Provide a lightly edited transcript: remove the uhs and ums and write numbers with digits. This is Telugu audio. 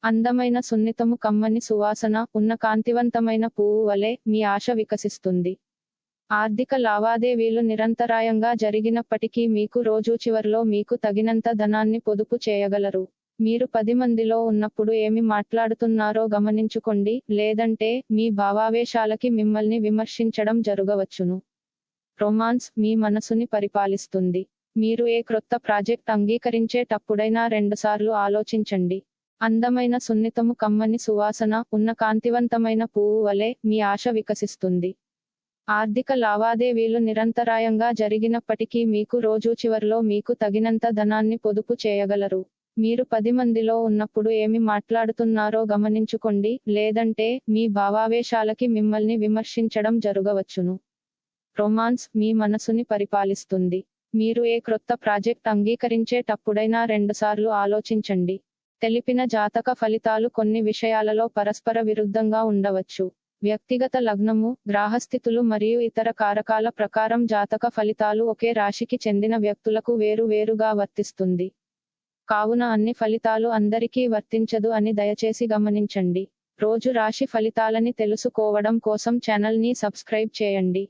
అందమైన సున్నితము కమ్మని సువాసన ఉన్న కాంతివంతమైన పువ్వు వలె మీ ఆశ వికసిస్తుంది. ఆర్థిక లావాదేవీలు నిరంతరాయంగా జరిగినప్పటికీ మీకు రోజు చివర్లో మీకు తగినంత ధనాన్ని పొదుపు చేయగలరు. మీరు 10 మందిలో ఉన్నప్పుడు ఏమి మాట్లాడుతున్నారో గమనించుకోండి, లేదంటే మీ భావావేశాలకి మిమ్మల్ని విమర్శించడం జరగవచ్చును. రొమాన్స్ మీ మనసుని పరిపాలిస్తుంది. మీరు ఏ క్రొత్త ప్రాజెక్ట్ అంగీకరించేటప్పుడైనా రెండుసార్లు ఆలోచించండి. అందమైన సున్నితము కమ్మని సువాసన ఉన్న కాంతివంతమైన పువ్వు వలె మీ ఆశ వికసిస్తుంది. ఆర్థిక లావాదేవీలు నిరంతరాయంగా జరిగినప్పటికీ మీకు రోజు చివర్లో మీకు తగినంత ధనాన్ని పొదుపు చేయగలరు. మీరు 10 మందిలో ఉన్నప్పుడు ఏమి మాట్లాడుతున్నారో గమనించుకోండి, లేదంటే మీ భావావేశాలకి మిమ్మల్ని విమర్శించడం జరగవచ్చును. రొమాన్స్ మీ మనసుని పరిపాలిస్తుంది. మీరు ఏ క్రొత్త ప్రాజెక్ట్ అంగీకరించేటప్పుడైనా రెండుసార్లు ఆలోచించండి. తెలిపిన జాతక ఫలితాలు కొన్ని విషయాలలో పరస్పర విరుద్ధంగా ఉండవచ్చు. వ్యక్తిగత లగ్నము, గ్రహస్థితులు మరియు ఇతర కారకాల ప్రకారం జాతక ఫలితాలు ఒకే రాశికి చెందిన వ్యక్తులకు వేరు వేరుగా వర్తిస్తుంది. కావున అన్ని ఫలితాలు అందరికీ వర్తించదు అని దయచేసి గమనించండి. రోజు రాశి ఫలితాలని తెలుసుకోవడం కోసం ఛానల్ ని సబ్స్క్రైబ్ చేయండి.